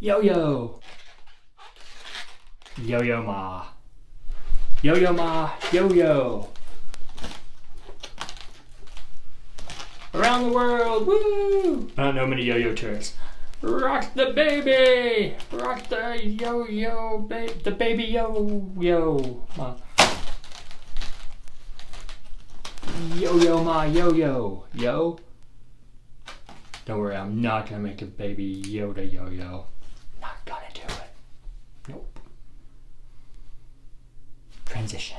Yo-yo. Yo-yo ma. Yo-yo ma, yo-yo. Around the world, woo! I don't know many yo-yo tricks. Rock the baby! Rock the yo-yo, the baby yo-yo. Yo-yo ma, yo-yo. Yo? Don't worry, I'm not gonna make a baby Yoda yo-yo. Not gonna do it. Nope. Transition.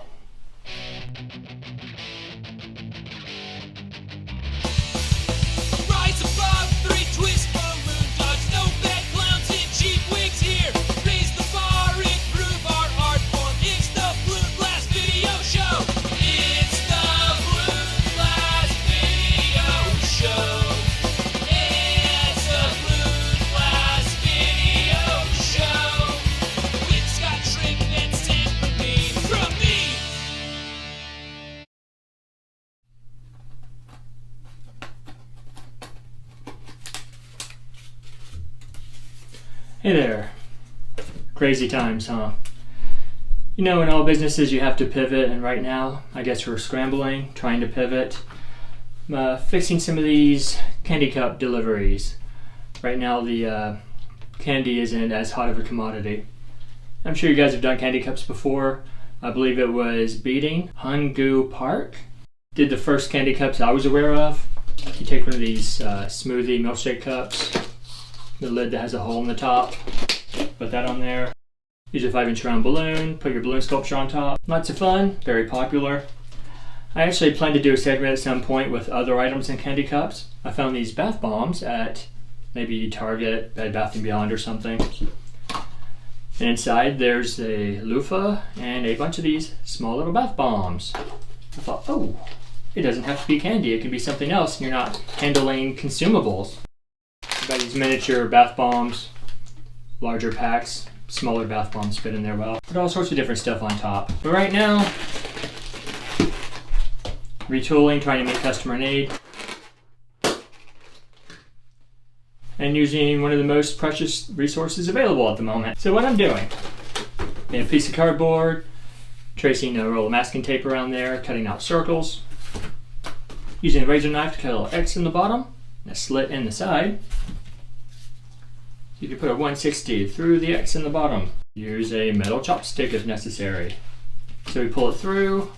Rise above, three twist balloon dogs, no bad clowns in cheap wigs here. Raise the bar, improve our art form. It's the Balloon Blast Video Show. It's the Balloon Blast Video Show. It's the Balloon Blast Video Show. With Scott Shrink and Sam from me. Hey there. Crazy times, huh? You know, in all businesses you have to pivot, and right now, I guess we're scrambling, trying to pivot, fixing some of these candy cup deliveries. Right now the candy isn't as hot of a commodity. I'm sure you guys have done candy cups before. I believe it was Beating, Hungu Park. Did the first candy cups I was aware of. You take one of these smoothie milkshake cups, the lid that has a hole in the top, put that on there. Use a 5-inch round balloon, put your balloon sculpture on top. Lots of fun, very popular. I actually plan to do a segment at some point with other items in candy cups. I found these bath bombs at maybe Target, Bed Bath & Beyond or something. And inside there's a loofah and a bunch of these small little bath bombs. I thought, oh, it doesn't have to be candy, it can be something else and you're not handling consumables. Got these miniature bath bombs, larger packs, smaller bath bombs fit in there well. Put all sorts of different stuff on top. But right now, retooling, trying to meet customer need. And using one of the most precious resources available at the moment. So what I'm doing, a piece of cardboard, tracing a roll of masking tape around there, cutting out circles, using a razor knife to cut a little X in the bottom, and a slit in the side. You can put a 160 through the X in the bottom. Use a metal chopstick if necessary. So we pull it through,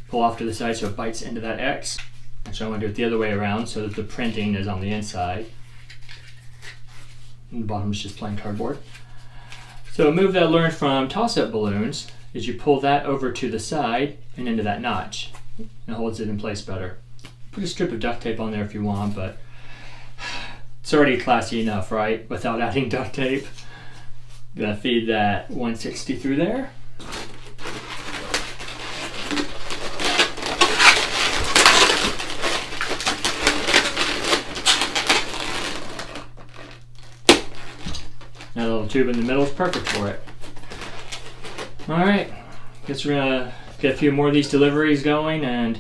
pull off to the side so it bites into that X. Actually, I want to do it the other way around so that the printing is on the inside. And the bottom is just plain cardboard. So a move that I learned from toss-up balloons is you pull that over to the side and into that notch. It holds it in place better. Put a strip of duct tape on there if you want, but it's already classy enough, right? Without adding duct tape. Gonna feed that 160 through there. That little tube in the middle is perfect for it. Alright, guess we're gonna get a few more of these deliveries going, and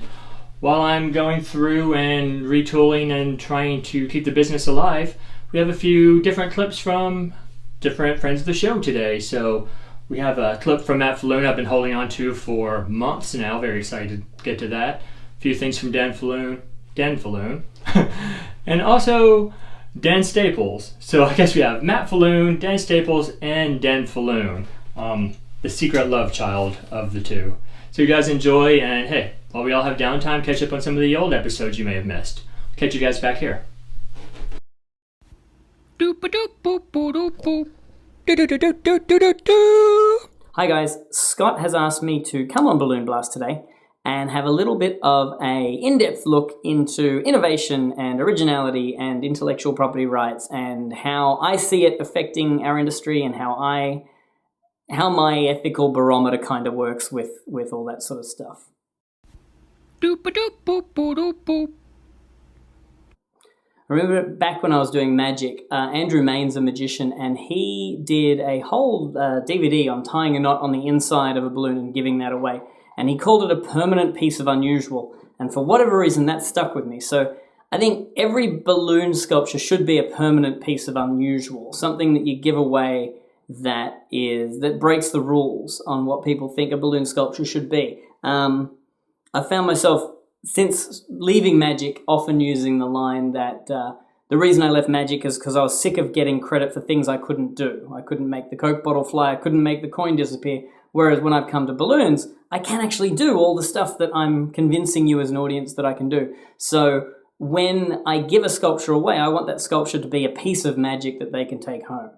while I'm going through and retooling and trying to keep the business alive, we have a few different clips from different friends of the show today. So we have a clip from Matt Falloon I've been holding on to for months now. Very excited to get to that. A few things from Dan Falloon, and also Dan Staples. So I guess we have Matt Falloon, Dan Staples, and Dan Falloon, the secret love child of the two. So you guys enjoy, and hey, while we all have downtime, catch up on some of the old episodes you may have missed. Catch you guys back here. Hi guys, Scott has asked me to come on Balloon Blast today and have a little bit of a in-depth look into innovation and originality and intellectual property rights and how I see it affecting our industry and how my ethical barometer kind of works with all that sort of stuff. I remember back when I was doing magic, Andrew Main's a magician, and he did a whole DVD on tying a knot on the inside of a balloon and giving that away. And he called it a permanent piece of unusual. And for whatever reason, that stuck with me. So I think every balloon sculpture should be a permanent piece of unusual, something that you give away that breaks the rules on what people think a balloon sculpture should be. I found myself, since leaving Magic, often using the line that the reason I left Magic is because I was sick of getting credit for things I couldn't do. I couldn't make the Coke bottle fly, I couldn't make the coin disappear, whereas when I've come to balloons, I can actually do all the stuff that I'm convincing you as an audience that I can do. So when I give a sculpture away, I want that sculpture to be a piece of magic that they can take home.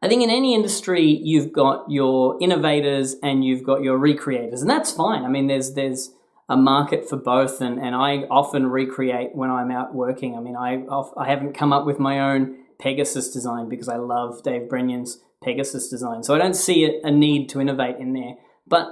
I think in any industry, you've got your innovators and you've got your recreators, and that's fine. I mean, there's a market for both, and I often recreate when I'm out working. I mean, I haven't come up with my own Pegasus design because I love Dave Brenyon's Pegasus design, so I don't see a need to innovate in there. But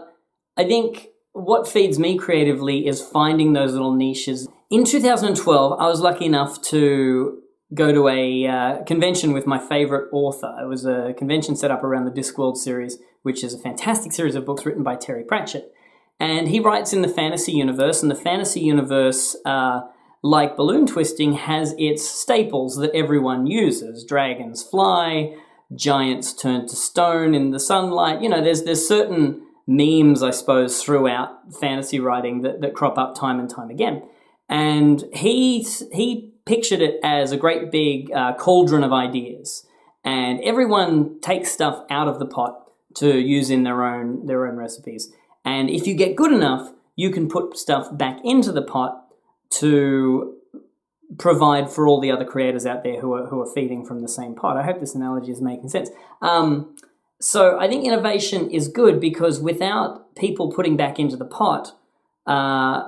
I think what feeds me creatively is finding those little niches. In 2012, I was lucky enough to go to a convention with my favorite author. It was a convention set up around the Discworld series, which is a fantastic series of books written by Terry Pratchett. And he writes in the fantasy universe, and the fantasy universe, like balloon twisting, has its staples that everyone uses. Dragons fly, giants turn to stone in the sunlight. You know, there's certain memes, I suppose, throughout fantasy writing that crop up time and time again. And he pictured it as a great big cauldron of ideas, and everyone takes stuff out of the pot to use in their own recipes. And if you get good enough, you can put stuff back into the pot to provide for all the other creators out there who are feeding from the same pot. I hope this analogy is making sense. So I think innovation is good because without people putting back into the pot,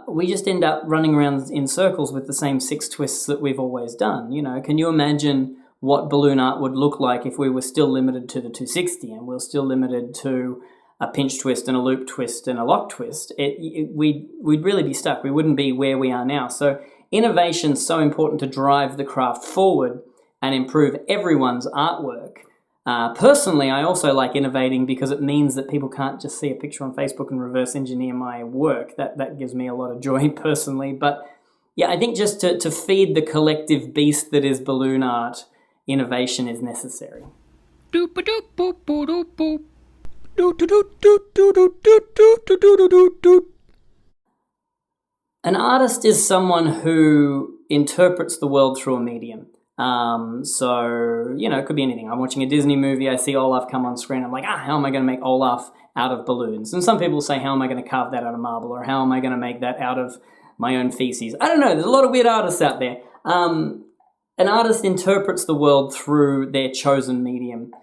we just end up running around in circles with the same 6 twists that we've always done. You know, can you imagine what balloon art would look like if we were still limited to the 260 and we're still limited to a pinch twist and a loop twist and a lock twist? We'd really be stuck. We wouldn't be where we are now. So innovation's so important to drive the craft forward and improve everyone's artwork. Personally, I also like innovating because it means that people can't just see a picture on Facebook and reverse engineer my work. That gives me a lot of joy personally. But yeah, I think just to feed the collective beast that is balloon art, innovation is necessary. An artist is someone who interprets the world through a medium. So, you know, it could be anything. I'm watching a Disney movie, I see Olaf come on screen, I'm like, how am I going to make Olaf out of balloons? And some people say, how am I going to carve that out of marble? Or how am I going to make that out of my own feces? I don't know, there's a lot of weird artists out there. An artist interprets the world through their chosen medium,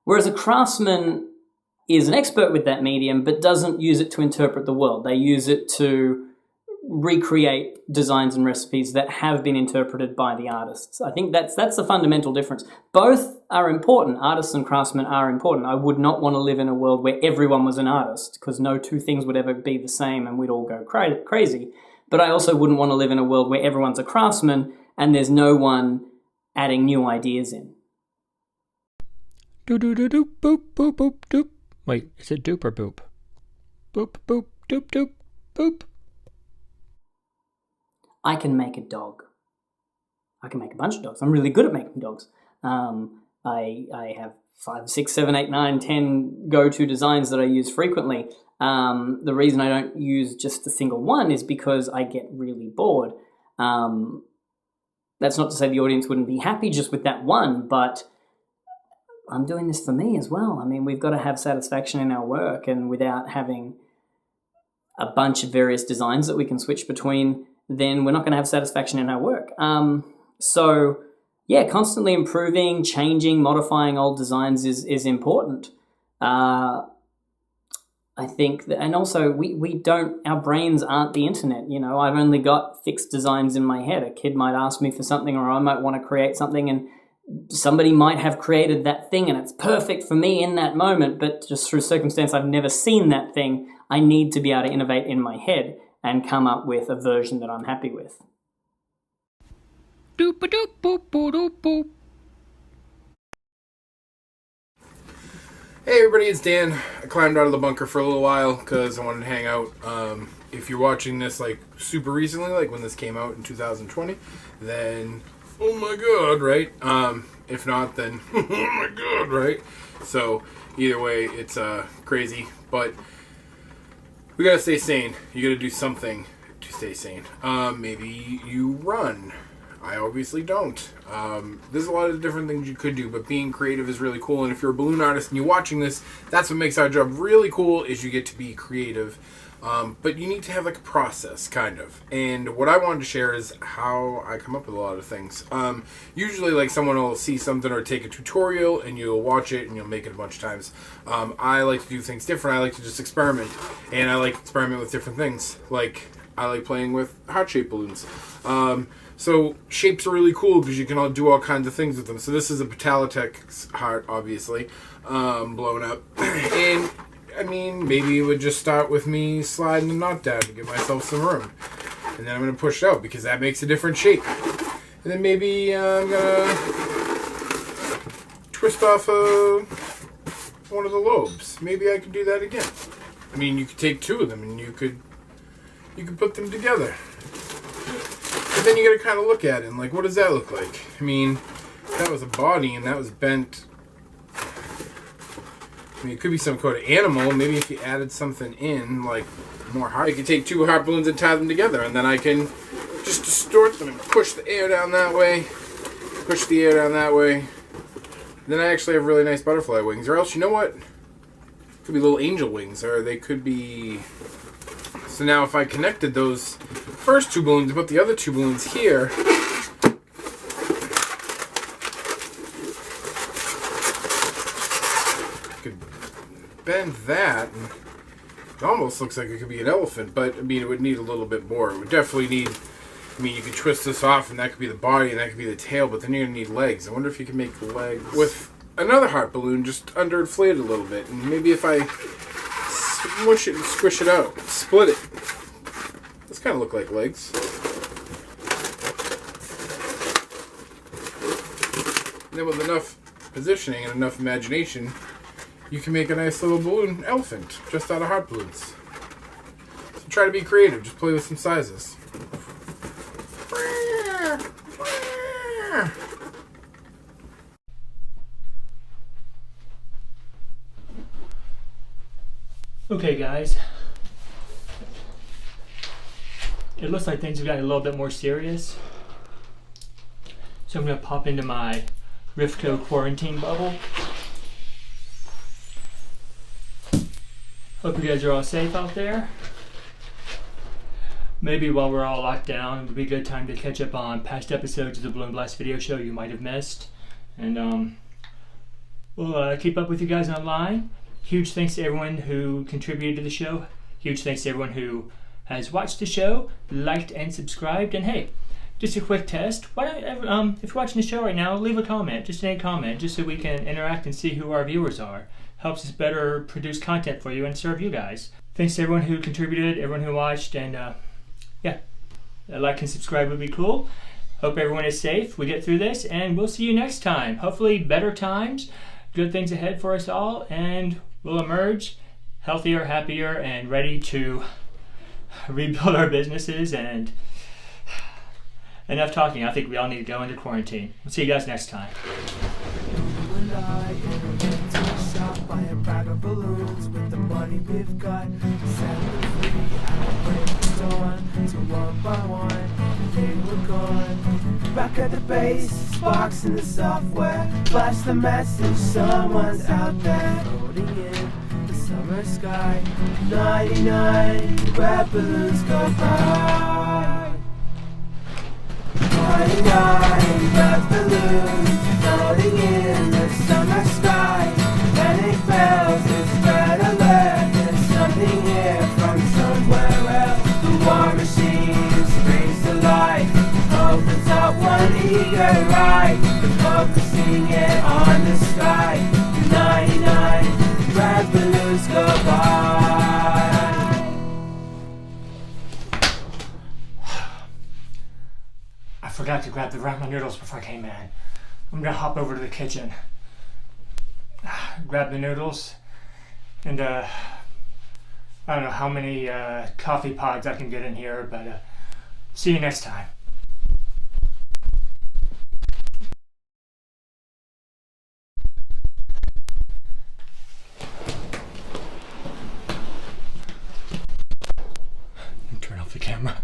whereas a craftsman is an expert with that medium, but doesn't use it to interpret the world. They use it to recreate designs and recipes that have been interpreted by the artists. I think that's the fundamental difference. Both are important. Artists and craftsmen are important. I would not want to live in a world where everyone was an artist, because no two things would ever be the same and we'd all go crazy. But I also wouldn't want to live in a world where everyone's a craftsman and there's no one adding new ideas in. Do do do do boop boop boop doop. Wait, is it doop or boop? Boop boop doop doop boop. I can make a dog. I can make a bunch of dogs. I'm really good at making dogs. I have 5, 6, 7, 8, 9, 10 go-to designs that I use frequently. The reason I don't use just a single one is because I get really bored. That's not to say the audience wouldn't be happy just with that one, but I'm doing this for me as well. I mean, we've got to have satisfaction in our work, and without having a bunch of various designs that we can switch between, then we're not going to have satisfaction in our work. So, yeah, constantly improving, changing, modifying old designs is important. I think that, and also we don't, our brains aren't the internet. You know, I've only got fixed designs in my head. A kid might ask me for something, or I might want to create something, and somebody might have created that thing and it's perfect for me in that moment, but just through circumstance I've never seen that thing. I need to be able to innovate in my head and come up with a version that I'm happy with. Hey everybody, it's Dan. I climbed out of the bunker for a little while because I wanted to hang out. If you're watching this like super recently, like when this came out in 2020, then oh my god, right? If not, then oh my god, right? So either way, it's crazy, but we gotta stay sane. You gotta do something to stay sane. Maybe you run. I obviously don't. There's a lot of different things you could do, but being creative is really cool. And if you're a balloon artist and you're watching this, that's what makes our job really cool, is you get to be creative. But you need to have like a process, kind of. And what I wanted to share is how I come up with a lot of things. Usually like someone will see something or take a tutorial and you'll watch it and you'll make it a bunch of times. I like to do things different. I like to just experiment. And I like to experiment with different things. Like I like playing with heart-shaped balloons. So shapes are really cool because you can all do all kinds of things with them. So this is a Patalatech heart, obviously, blown up. And I mean, maybe it would just start with me sliding the knot down to give myself some room. And then I'm going to push it out because that makes a different shape. And then maybe I'm going to twist off one of the lobes. Maybe I could do that again. I mean, you could take two of them and you could put them together. But then you got to kind of look at it and like, what does that look like? I mean, that was a body and that was bent. I mean, it could be some kind of animal. Maybe if you added something in, like more heart, I could take two heart balloons and tie them together, and then I can just distort them and push the air down that way, push the air down that way. Then I actually have really nice butterfly wings. Or else, you know what? Could be little angel wings, or they could be. So now, if I connected those first two balloons and put the other two balloons here. Bend that, and it almost looks like it could be an elephant, but I mean, it would need a little bit more. It would definitely need, I mean, you could twist this off and that could be the body and that could be the tail, but then you're going to need legs. I wonder if you can make legs with another heart balloon just underinflated a little bit, and maybe if I smush it and squish it out, split it. This kind of look like legs. And then with enough positioning and enough imagination, you can make a nice little balloon elephant just out of heart balloons. So try to be creative. Just play with some sizes. Okay, guys. It looks like things have gotten a little bit more serious. So I'm going to pop into my Rifco quarantine bubble. Hope you guys are all safe out there. Maybe while we're all locked down, it would be a good time to catch up on past episodes of the Balloon Blast video show you might have missed. And we'll keep up with you guys online. Huge thanks to everyone who contributed to the show. Huge thanks to everyone who has watched the show, liked and subscribed. And hey, just a quick test. Why don't if you're watching the show right now, leave a comment, just any comment, just so we can interact and see who our viewers are. Helps us better produce content for you and serve you guys. Thanks to everyone who contributed, everyone who watched, and yeah, a like and subscribe would be cool. Hope everyone is safe. We get through this, and we'll see you next time. Hopefully better times, good things ahead for us all, and we'll emerge healthier, happier, and ready to rebuild our businesses. And enough talking. I think we all need to go into quarantine. We'll see you guys next time. Buy a bag of balloons with the money we've got. Set them free and break the dawn. So one by one, they were gone. Back at the base, sparks in the software. Flash the message, someone's out there. Floating in the summer sky. 99 red balloons go by. 99 red balloons floating in the summer sky. Panic bells, it's red alert. There's something here from somewhere else. The war machine springs to life. Opens up one eager ride. Focusing it on the sky. 99 red balloons go by. I forgot to grab the ramen noodles before I came in. I'm gonna hop over to the kitchen. grab the noodles, and I don't know how many coffee pods I can get in here, but see you next time. Turn off the camera.